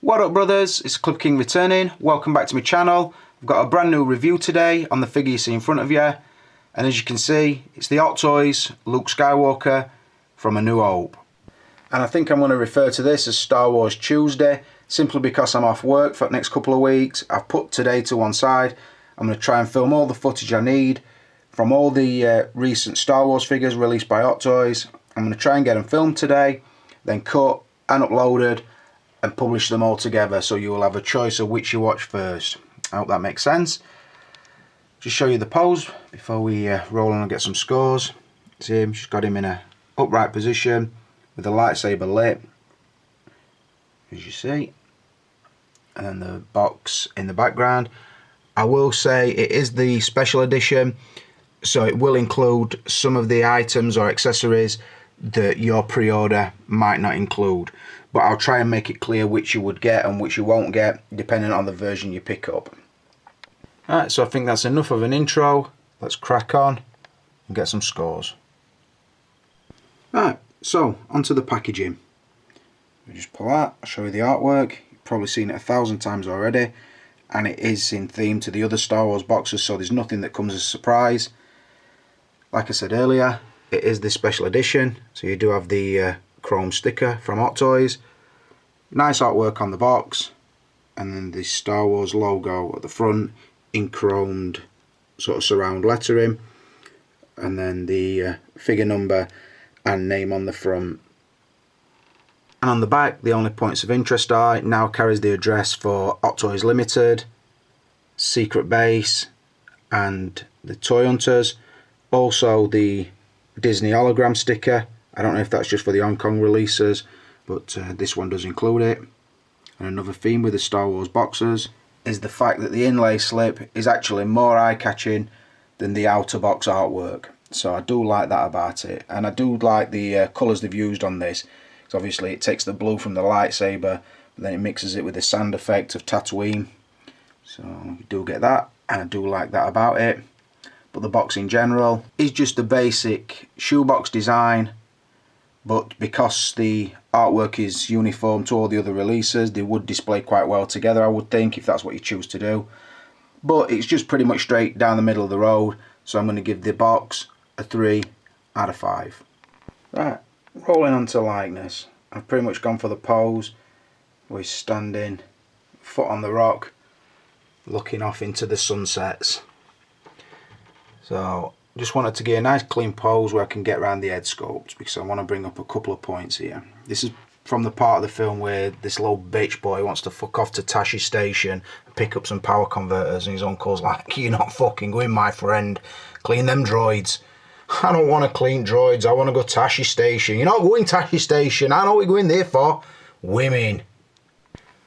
What up brothers, it's Club King returning. Welcome back to my channel. I've got a brand new review today on the figure you see in front of you. And as you can see, it's the Hot Toys Luke Skywalker from A New Hope. And I think I'm going to refer to this as Star Wars Tuesday, simply because I'm off work for the next couple of weeks. I've put today to one side. I'm going to try and film all the footage I need from all the recent Star Wars figures released by Hot Toys. I'm going to try and get them filmed today, then cut and uploaded and publish them all together, so you will have a choice of which you watch first. I hope that makes sense. Just show you the pose before we roll on and get some scores. See him, she's got him in a upright position with a lightsaber lit, as you see, and then the box in the background. I will say it is the special edition, so it will include some of the items or accessories that your pre-order might not include, but I'll try and make it clear which you would get and which you won't get depending on the version you pick up. Alright, so I think that's enough of an intro. Let's crack on and get some scores. Right, so onto the packaging. We just pull out, I'll show you the artwork. You've probably seen it 1,000 times already, and it is in theme to the other Star Wars boxes, so there's nothing that comes as a surprise. Like I said earlier, it is the special edition, so you do have the chrome sticker from Hot Toys. Nice artwork on the box, and then the Star Wars logo at the front in chromed sort of surround lettering, and then the figure number and name on the front. And on the back, the only points of interest are it now carries the address for Hot Toys Limited, Secret Base, and the Toy Hunters. Also the Disney hologram sticker. I don't know if that's just for the Hong Kong releases, but this one does include it. And another theme with the Star Wars boxes is the fact that the inlay slip is actually more eye-catching than the outer box artwork. So I do like that about it, and I do like the colours they've used on this. Because obviously it takes the blue from the lightsaber, but then it mixes it with the sand effect of Tatooine. So you do get that, and I do like that about it. But the box in general is just a basic shoebox design, but because the artwork is uniform to all the other releases, they would display quite well together, I would think, if that's what you choose to do. But it's just pretty much straight down the middle of the road, so I'm going to give the box a 3 out of 5. Right, rolling on to likeness. I've pretty much gone for the pose. We're standing, foot on the rock, looking off into the sunsets. So just wanted to get a nice clean pose where I can get around the head sculpt, because I want to bring up a couple of points here. This is from the part of the film where this little bitch boy wants to fuck off to Tashi Station and pick up some power converters, and his uncle's like, "You're not fucking going, my friend. Clean them droids." "I don't want to clean droids, I want to go Tashi Station." "You're not going Tashi Station, I know what you're going there for. Women."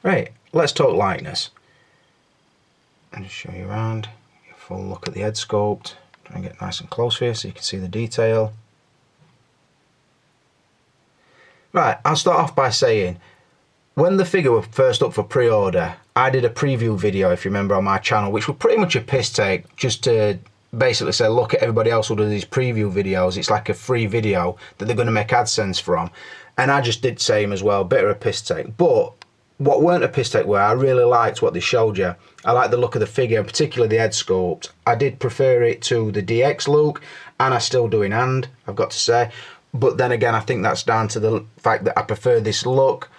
Right, let's talk likeness. I'll just show you around, get a full look at the head sculpt. Try and get nice and close here so you can see the detail. Right, I'll start off by saying, when the figure was first up for pre-order, I did a preview video, if you remember, on my channel, which was pretty much a piss take, just to basically say, look at everybody else who does these preview videos, it's like a free video that they're going to make AdSense from. And I just did same as well, bit of a piss take. But what weren't a piss take were, I really liked what they showed you. I like the look of the figure, particularly the head sculpt. I did prefer it to the DX look, and I still do in hand, I've got to say. But then again, I think that's down to the fact that I prefer this look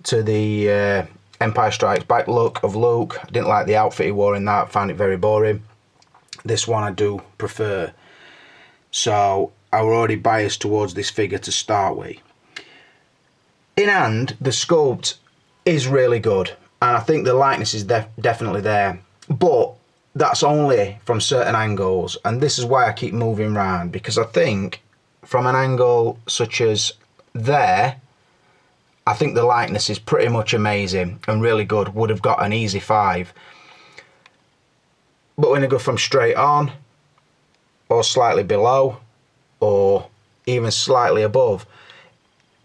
to the Empire Strikes Back look of Luke. I didn't like the outfit he wore in that, found it very boring. This one I do prefer. So I were already biased towards this figure to start with. In hand, the sculpt is really good, and I think the likeness is definitely there, but that's only from certain angles, and this is why I keep moving around, because I think from an angle such as there, I think the likeness is pretty much amazing and really good, would have got an easy 5. But when I go from straight on, or slightly below, or even slightly above,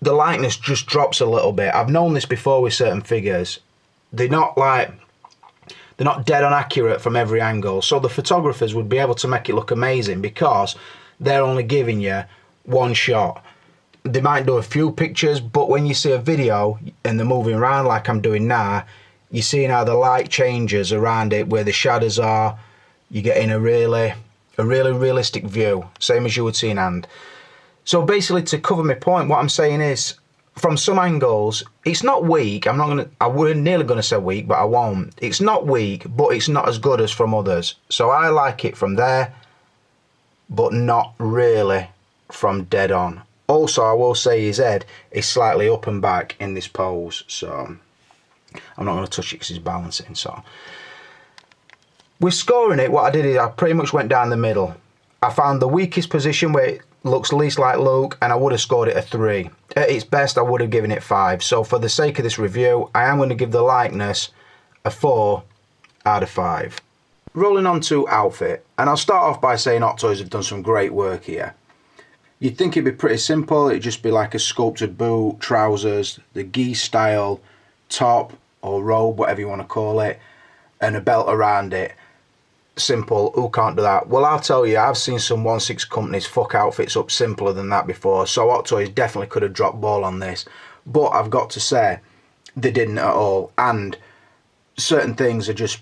the likeness just drops a little bit. I've known this before with certain figures. They're not dead on accurate from every angle, so the photographers would be able to make it look amazing because they're only giving you one shot. they might do a few pictures, but when you see a video and they're moving around like I'm doing now, you're seeing how the light changes around it, where the shadows are. You're getting a really realistic view, same as you would see in hand. So basically, to cover my point, what I'm saying is, from some angles, it's not weak. I were nearly gonna say weak, but I won't. It's not weak, but it's not as good as from others. So I like it from there, but not really from dead on. Also, I will say his head is slightly up and back in this pose, so I'm not gonna touch it because he's balancing, so. With scoring it, what I did is I pretty much went down the middle. I found the weakest position where it looks least like Luke, and I would have scored it a 3. At its best, I would have given it 5. So for the sake of this review, I am going to give the likeness a 4 out of 5. Rolling on to outfit, and I'll start off by saying Hot Toys have done some great work here. You'd think it'd be pretty simple. It'd just be like a sculpted boot, trousers, the gi style top or robe, whatever you want to call it, and a belt around it. Simple. Who can't do that? Well, I'll tell you, I've seen some 1/6 companies fuck outfits up simpler than that before, so Hot Toys definitely could have dropped ball on this, but I've got to say they didn't at all. And certain things are just,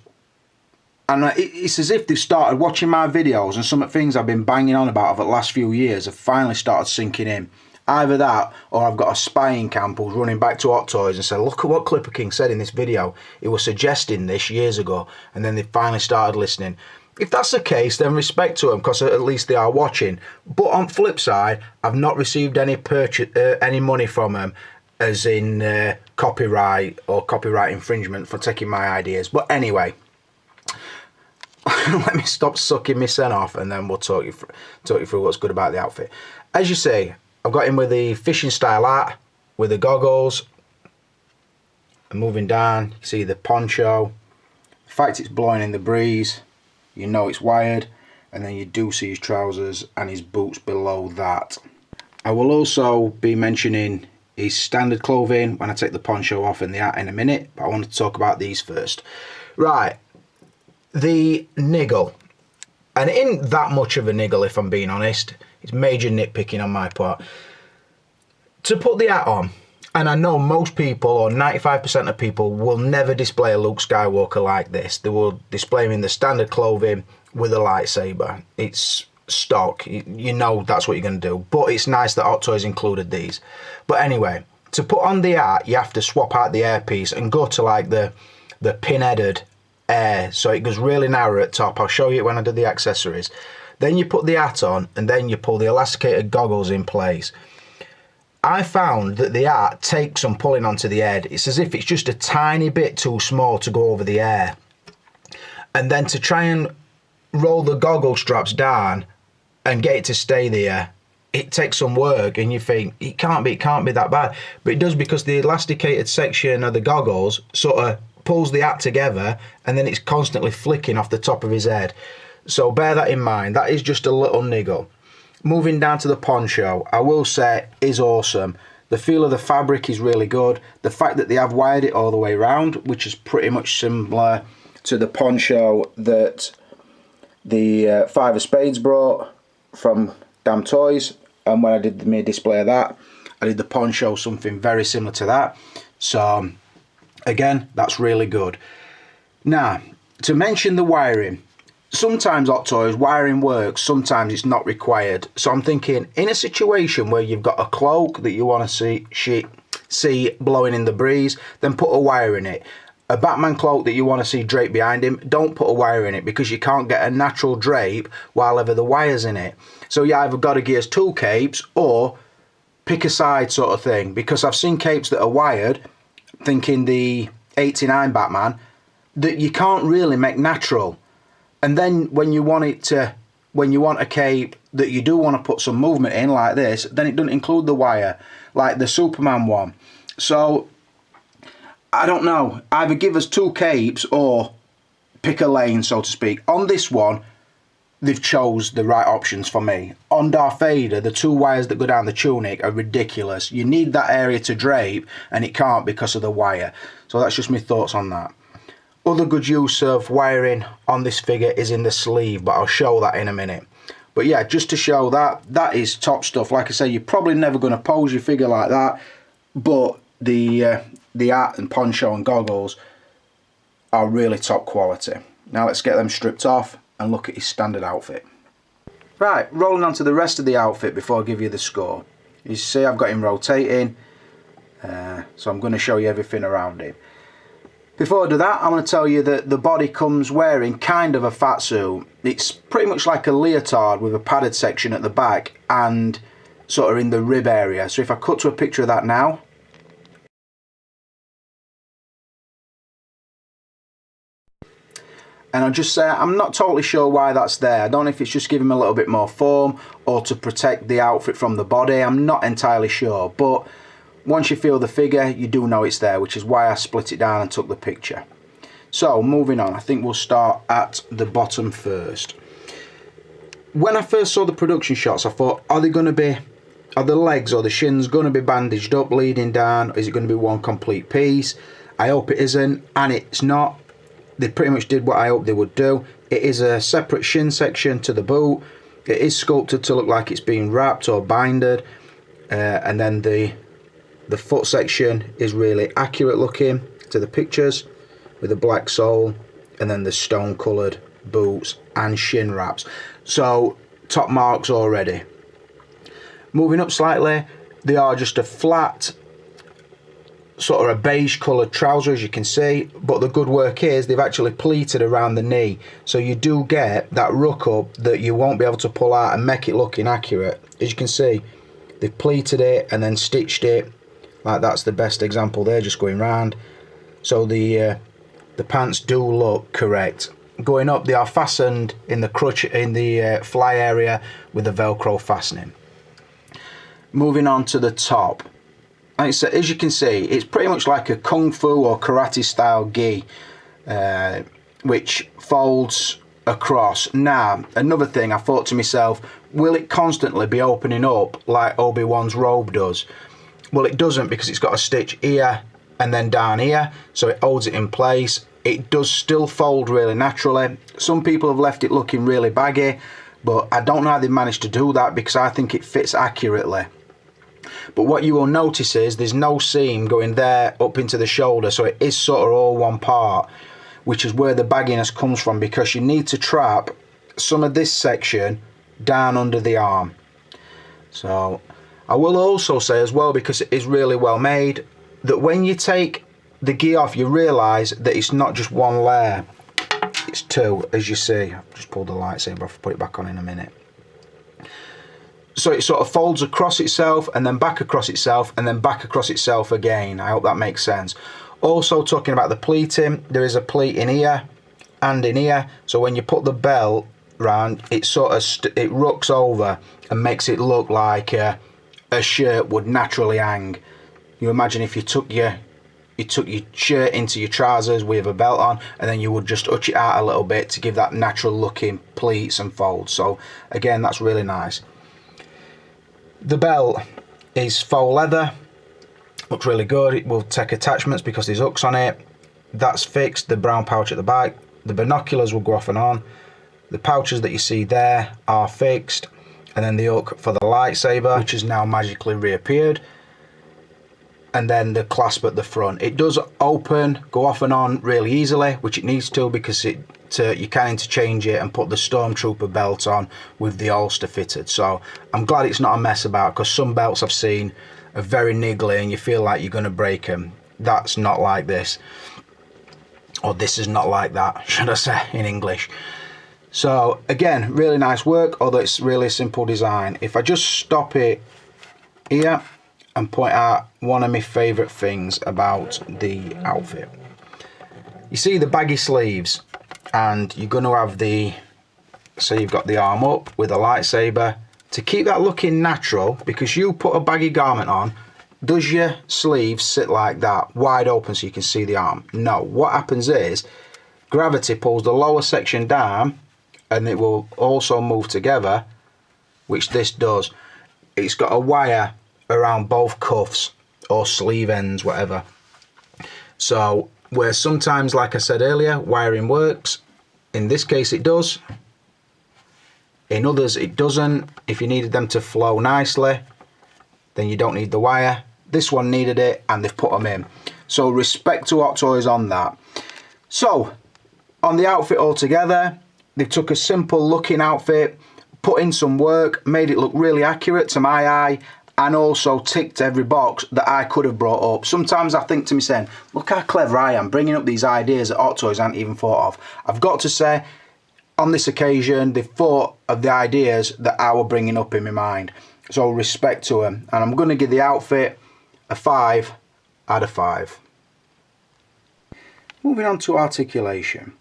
and it's as if they've started watching my videos, and some of the things I've been banging on about over the last few years have finally started sinking in. Either that, or I've got a spying camp who's running back to Hot Toys and said, look at what Clipper King said in this video. He was suggesting this years ago, and then they finally started listening. If that's the case, then respect to them, because at least they are watching. But on flip side, I've not received any any money from them, as in copyright or copyright infringement for taking my ideas. But anyway, let me stop sucking my sen off, and then we'll talk you through what's good about the outfit. As you see, I've got him with the fishing style hat, with the goggles, and moving down, you see the poncho. The fact it's blowing in the breeze, you know it's wired, and then you do see his trousers and his boots below that. I will also be mentioning his standard clothing when I take the poncho off and the hat in a minute, but I wanted to talk about these first. Right, the niggle. And it ain't that much of a niggle, if I'm being honest. It's major nitpicking on my part. To put the hat on, and I know most people, or 95% of people, will never display a Luke Skywalker like this. They will display him in the standard clothing with a lightsaber. It's stock. You know that's what you're going to do. But it's nice that Hot Toys included these. But anyway, to put on the hat, you have to swap out the airpiece and go to like the pin-headed air, so it goes really narrow at top. I'll show you when I do the accessories. Then you put the hat on, and then you pull the elasticated goggles in place. I found that the hat takes some pulling onto the head. It's as if it's just a tiny bit too small to go over the air. And then to try and roll the goggle straps down and get it to stay there, it takes some work, and you think it can't be that bad. But it does, because the elasticated section of the goggles sort of pulls the hat together, and then it's constantly flicking off the top of his head. So bear that in mind. That is just a little niggle. Moving down to the poncho, I will say is awesome. The feel of the fabric is really good. The fact that they have wired it all the way around, which is pretty much similar to the poncho that the Five of Spades brought from Damn Toys, and when I did the display of that, I did the poncho something very similar to that. So again, that's really good. Now, to mention the wiring, sometimes Hot Toys wiring works, sometimes it's not required. So I'm thinking, in a situation where you've got a cloak that you want to see blowing in the breeze, then put a wire in it. A Batman cloak that you want to see draped behind him, don't put a wire in it, because you can't get a natural drape while ever the wire's in it. So you either got to get us two capes or pick a side sort of thing, because I've seen capes that are wired, thinking the 89 Batman, that you can't really make natural. And then when you want a cape that you do want to put some movement in like this, then it doesn't include the wire, like the Superman one. So I don't know, either give us two capes or pick a lane, so to speak. On this one, they've chose the right options for me. On Darth Vader, the two wires that go down the tunic are ridiculous. You need that area to drape, and it can't because of the wire. So that's just my thoughts on that. Other good use of wiring on this figure is in the sleeve, but I'll show that in a minute. But yeah, just to show that is top stuff. Like I say, you're probably never going to pose your figure like that, but the hat and poncho and goggles are really top quality. Now let's get them stripped off and look at his standard outfit. Right, rolling on to the rest of the outfit before I give you the score. You see I've got him rotating, so I'm going to show you everything around him. Before I do that, I'm going to tell you that the body comes wearing kind of a fat suit. It's pretty much like a leotard with a padded section at the back and sort of in the rib area. So if I cut to a picture of that now. And I'll just say, I'm not totally sure why that's there. I don't know if it's just giving him a little bit more form or to protect the outfit from the body. I'm not entirely sure, but once you feel the figure, you do know it's there, which is why I split it down and took the picture. So, moving on, I think we'll start at the bottom first. When I first saw the production shots, I thought, are the legs or the shins going to be bandaged up, leading down? Or is it going to be one complete piece? I hope it isn't, and it's not. They pretty much did what I hoped they would do. It is a separate shin section to the boot. It is sculpted to look like it's being wrapped or binded, and then the foot section is really accurate looking to the pictures with a black sole and then the stone coloured boots and shin wraps. So top marks already. Moving up slightly, they are just a flat sort of a beige coloured trouser, as you can see, but the good work is they've actually pleated around the knee, so you do get that ruck up that you won't be able to pull out and make it look inaccurate. As you can see, they've pleated it and then stitched it. Like that's the best example there, just going round. So the pants do look correct. Going up, they are fastened in the crutch, in the fly area with a Velcro fastening. Moving on to the top. Like I said, as you can see, it's pretty much like a kung fu or karate style gi, which folds across. Now, another thing I thought to myself, will it constantly be opening up like Obi-Wan's robe does? Well, it doesn't, because it's got a stitch here and then down here, so it holds it in place. It does still fold really naturally. Some people have left it looking really baggy, but I don't know how they managed to do that, because I think it fits accurately. But what you will notice is there's no seam going there up into the shoulder, so it is sort of all one part, which is where the bagginess comes from, because you need to trap some of this section down under the arm. So I will also say as well, because it is really well made, that when you take the gi off, you realise that it's not just one layer, it's two, as you see. I've just pulled the lightsaber off, put it back on in a minute. So it sort of folds across itself and then back across itself and then back across itself again. I hope that makes sense. Also, talking about the pleating, there is a pleat in here and in here, so when you put the belt round, it sort of it rooks over and makes it look like a shirt would naturally hang. You imagine if you took your shirt into your trousers with a belt on, and then you would just hutch it out a little bit to give that natural looking pleats and folds. So again, that's really nice. The belt is faux leather, looks really good. It will take attachments because there's hooks on it. That's fixed, the brown pouch at the back. The binoculars will go off and on. The pouches that you see there are fixed, and then the hook for the lightsaber, which has now magically reappeared, and then the clasp at the front. It does open, go off and on really easily, which it needs to, because you can interchange it and put the Stormtrooper belt on with the holster fitted. So I'm glad it's not a mess about, because some belts I've seen are very niggly and you feel like you're going to break them. That's not like this, or this is not like that, should I say, in English. So again, really nice work, although it's really simple design. If I just stop it here and point out one of my favourite things about the outfit. You see the baggy sleeves, and you're going to have so you've got the arm up with a lightsaber. To keep that looking natural, because you put a baggy garment on, does your sleeves sit like that, wide open so you can see the arm? No, what happens is gravity pulls the lower section down, and it will also move together, which this does. It's got a wire around both cuffs or sleeve ends, whatever. So where sometimes, like I said earlier, wiring works, in this case it does. In others it doesn't. If you needed them to flow nicely, then you don't need the wire. This one needed it and they've put them in. So respect to Hot Toys on that. So on the outfit altogether, they took a simple looking outfit, put in some work, made it look really accurate to my eye, and also ticked every box that I could have brought up. Sometimes I think to myself, look how clever I am, bringing up these ideas that Hot Toys hadn't even thought of. I've got to say, on this occasion, they thought of the ideas that I were bringing up in my mind. So respect to them. And I'm going to give the outfit a 5 out of 5. Moving on to articulation.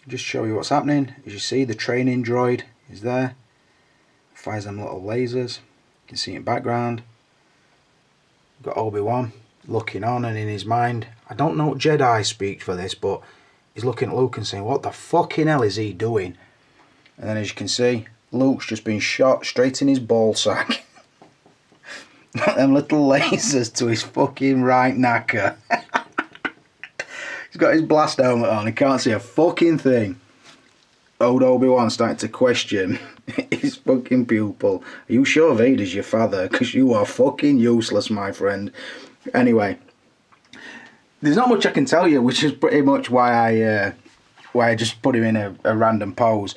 Just show you what's happening. As you see, the training droid is there. Fires them little lasers. You can see in background. Got Obi-Wan looking on, and in his mind, I don't know what Jedi speak for this, but he's looking at Luke and saying, what the fucking hell is he doing? And then as you can see, Luke's just been shot straight in his ball sack. Them little lasers to his fucking right knacker. He's got his blast helmet on, he can't see a fucking thing. Old Obi-Wan starting to question his fucking pupil. Are you sure Vader's your father? Because you are fucking useless, my friend. Anyway, there's not much I can tell you, which is pretty much why I just put him in a random pose.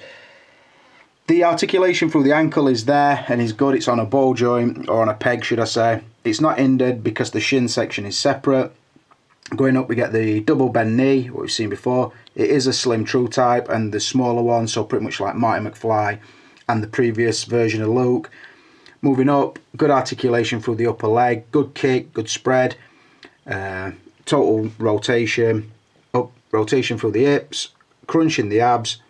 The articulation through the ankle is there and is good. It's on a ball joint, or on a peg should I say. It's not hindered because the shin section is separate. Going up we get the double bend knee, what we've seen before. It is a slim true type and the smaller one, so pretty much like Marty McFly and the previous version of Luke. Moving up, good articulation through the upper leg, good kick, good spread, total rotation, up rotation through the hips, crunching the abs,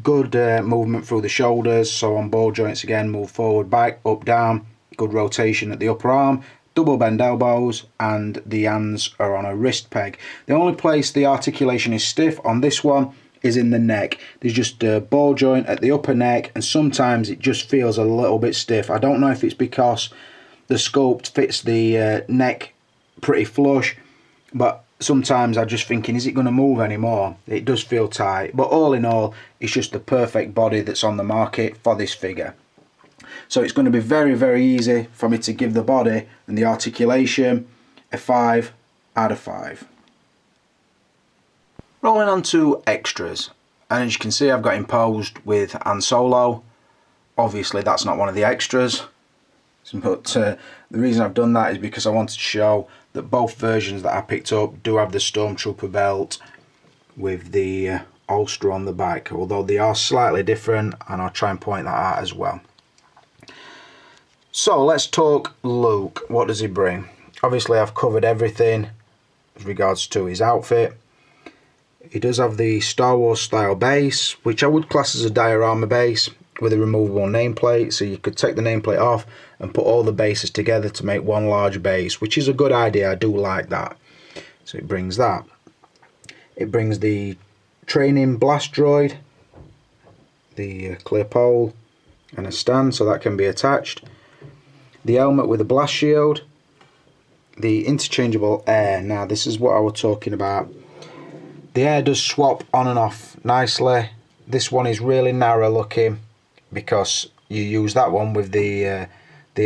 good movement through the shoulders, so on ball joints again, move forward, back, up, down, good rotation at the upper arm, double bend elbows, and the hands are on a wrist peg. The only place the articulation is stiff on this one is in the neck. There's just a ball joint at the upper neck, and sometimes it just feels a little bit stiff. I don't know if it's because the sculpt fits the neck pretty flush, but sometimes I'm just thinking, is it going to move anymore? It does feel tight, but all in all, it's just the perfect body that's on the market for this figure. So it's going to be very, very easy for me to give the body and the articulation a 5 out of 5. Rolling on to extras, and as you can see I've got him posed with Han Solo. Obviously that's not one of the extras, but the reason I've done that is because I wanted to show that both versions that I picked up do have the Stormtrooper belt with the holster on the back, although they are slightly different, and I'll try and point that out as well. So let's talk Luke. What does he bring? Obviously I've covered everything with regards to his outfit. He does have the Star Wars style base, which I would class as a diorama base with a removable nameplate, so you could take the nameplate off and put all the bases together to make one large base, which is a good idea. I do like that. So it brings that. It brings the training blast droid, the clear pole and a stand so that can be attached, the helmet with a blast shield, the interchangeable air. Now this is what I was talking about. The air does swap on and off nicely. This one is really narrow looking because you use that one with the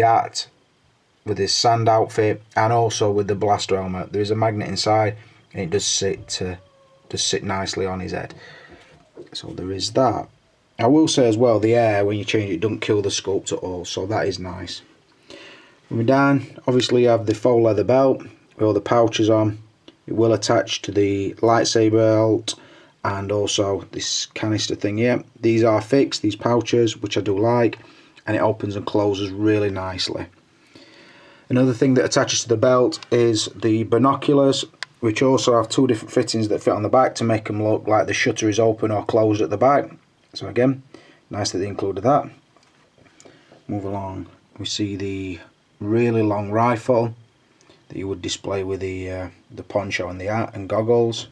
art, with his sand outfit, and also with the blaster helmet. There is a magnet inside and it does sit nicely on his head. So there is that. I will say as well, the air when you change it doesn't kill the sculpt at all, so that is nice. Moving down, obviously you have the faux leather belt with all the pouches on. It will attach to the lightsaber belt and also this canister thing here. These are fixed, these pouches, which I do like, and it opens and closes really nicely. Another thing that attaches to the belt is the binoculars, which also have two different fittings that fit on the back to make them look like the shutter is open or closed at the back. So again, nice that they included that. Move along, we see the really long rifle that you would display with the poncho and the hat and goggles.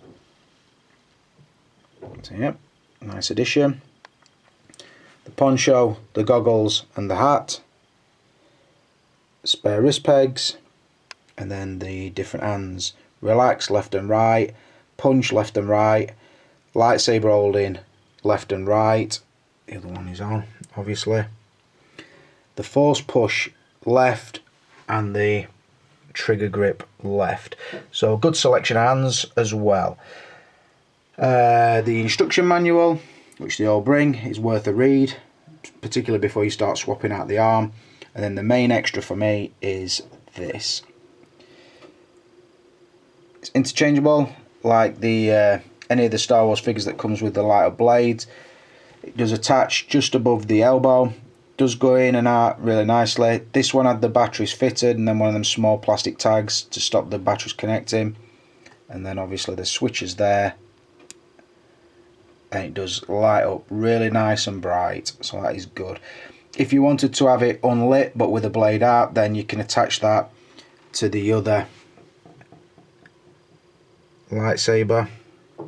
So yep, nice addition. The poncho, the goggles and the hat, spare wrist pegs, and then the different hands. Relax left and right, punch left and right, lightsaber holding left and right, The other one is on, obviously. The force push left and the trigger grip left. So good selection of hands as well. The instruction manual, which they all bring, is worth a read, particularly before you start swapping out the arm. And then the main extra for me is this. It's interchangeable, like the any of the Star Wars figures that comes with the lighter blades. It does attach just above the elbow, does go in and out really nicely. This one had the batteries fitted and then one of them small plastic tags to stop the batteries connecting, and then obviously the switches there, and it does light up really nice and bright, so that is good. If you wanted to have it unlit but with a blade out, then you can attach that to the other lightsaber.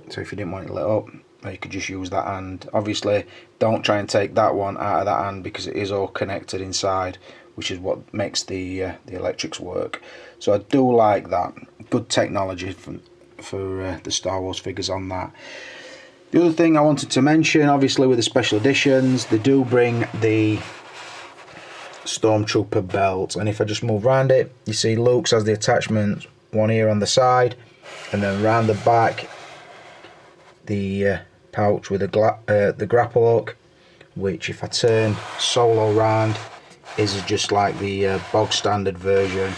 So if you didn't want it lit up, you could just use that hand. Obviously don't try and take that one out of that hand because it is all connected inside, which is what makes the electrics work. So I do like that. Good technology for the Star Wars figures on that. The other thing I wanted to mention, obviously with the special editions, they do bring the Stormtrooper belt, and if I just move around it, you see Luke's has the attachment, one here on the side, and then around the back the pouch with the grapple hook, which if I turn Solo round is just like the bog standard version.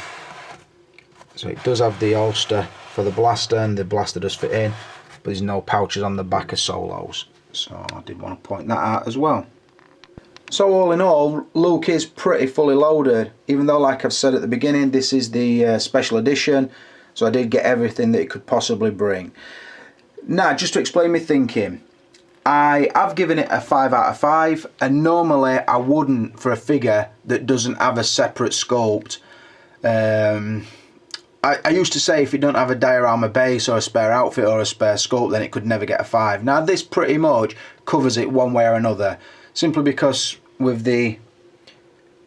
So it does have the holster for the blaster, and the blaster does fit in, but there's no pouches on the back of Solo's, so I did want to point that out as well. So all in all, Luke is pretty fully loaded, even though, like I've said at the beginning, this is the special edition, so I did get everything that it could possibly bring. Now, just to explain my thinking, I've given it a 5 out of 5, and normally I wouldn't for a figure that doesn't have a separate sculpt. I used to say if it don't have a diorama base or a spare outfit or a spare sculpt, then it could never get a 5. Now this pretty much covers it one way or another, simply because with the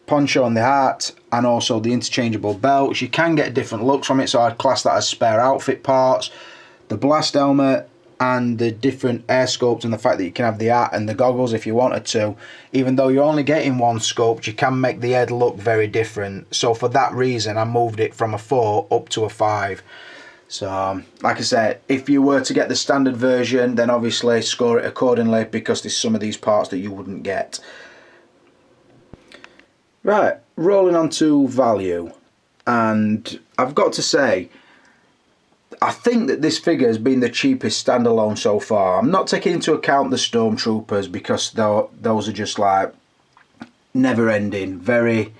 poncho on the hat and also the interchangeable belts, you can get different looks from it, so I'd class that as spare outfit parts. The blast helmet and the different air sculpts, and the fact that you can have the hat and the goggles if you wanted to, even though you're only getting one sculpt, you can make the head look very different. So for that reason I moved it from a 4 up to a 5. So like I said, if you were to get the standard version, then obviously score it accordingly, because there's some of these parts that you wouldn't get. Right, rolling on to value, and I've got to say, I think that this figure has been the cheapest standalone so far. I'm not taking into account the Stormtroopers, because those are just like never ending, very,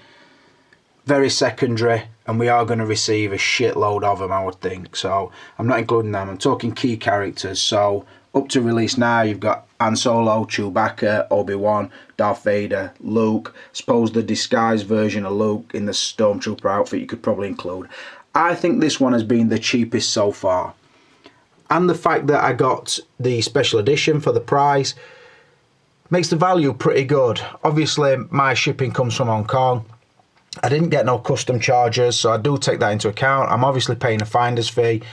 very secondary, and we are going to receive a shitload of them, I would think. So I'm not including them. I'm talking key characters. So up to release now, you've got Han Solo, Chewbacca, Obi-Wan, Darth Vader, Luke. Suppose the disguised version of Luke in the Stormtrooper outfit you could probably include. I think this one has been the cheapest so far. And the fact that I got the special edition for the price makes the value pretty good. Obviously, my shipping comes from Hong Kong. I didn't get no custom charges, so I do take that into account. I'm obviously paying a finder's fee,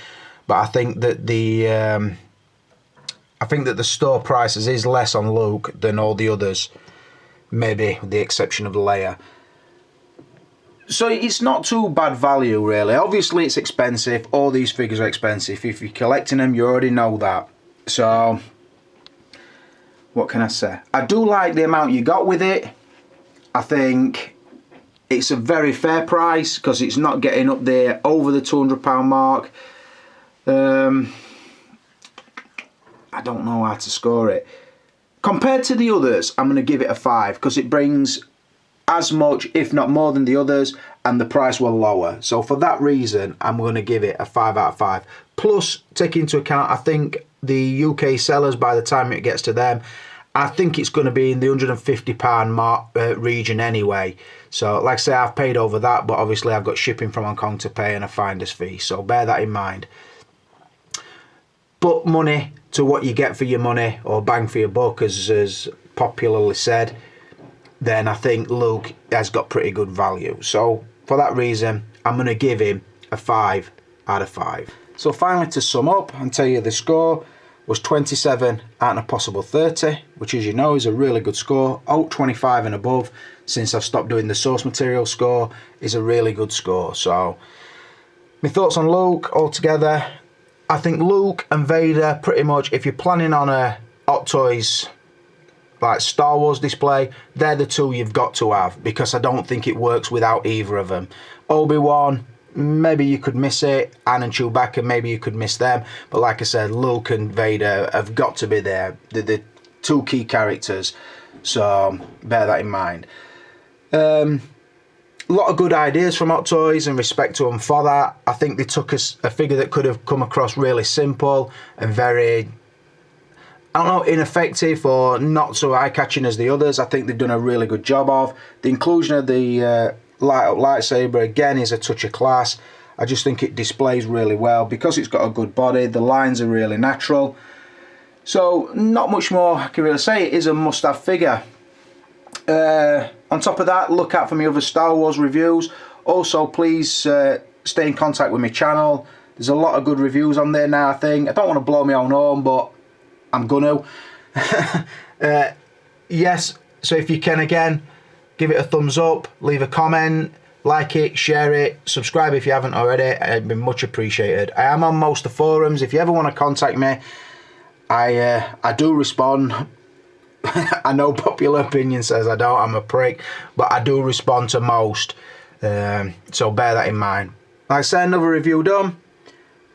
but I think that the store prices is less on Luke than all the others, maybe with the exception of Leia. So it's not too bad value, really. Obviously it's expensive. All these figures are expensive. If you're collecting them, you already know that. So what can I say? I do like the amount you got with it. I think it's a very fair price, because it's not getting up there over the £200 mark. I don't know how to score it. Compared to the others, I'm going to give it a 5, because it brings as much, if not more, than the others, and the price were lower. So for that reason, I'm going to give it a 5 out of 5. Plus, take into account, I think the UK sellers, by the time it gets to them, I think it's going to be in the £150 region anyway. So like I say, I've paid over that, but obviously I've got shipping from Hong Kong to pay and a finder's fee, so bear that in mind. But money to what you get for your money, or bang for your buck, as popularly said, then I think Luke has got pretty good value. So for that reason, I'm going to give him a 5 out of 5. So finally, to sum up and tell you the score, was 27 out of a possible 30, which, as you know, is a really good score. 25 and above, since I've stopped doing the source material score, is a really good score. So my thoughts on Luke altogether, I think Luke and Vader, pretty much, if you're planning on a Hot Toys like Star Wars display, they're the two you've got to have, because I don't think it works without either of them. Obi-Wan, maybe you could miss it. Anne and Chewbacca, maybe you could miss them. But like I said, Luke and Vader have got to be there. They're the two key characters, so bear that in mind. A lot of good ideas from Hot Toys, and respect to them for that. I think they took a figure that could have come across really simple and very, I don't know, ineffective or not so eye-catching as the others. I think they've done a really good job of. The inclusion of the light-up lightsaber, again, is a touch of class. I just think it displays really well. Because it's got a good body, the lines are really natural. So, not much more I can really say. It is a must-have figure. On top of that, look out for my other Star Wars reviews. Also, please stay in contact with my channel. There's a lot of good reviews on there now, I think. I don't want to blow my own horn, but I'm gonna. Yes, so if you can, again, give it a thumbs up, leave a comment, like it, share it, subscribe if you haven't already. It'd be much appreciated. I am on most of the forums. If you ever want to contact me, I do respond. I know popular opinion says I don't, I'm a prick, but I do respond to most, so bear that in mind. Like I said, another review done,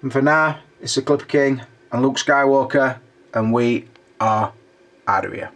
and for now, it's the Clipper King and Luke Skywalker, and we are out of here.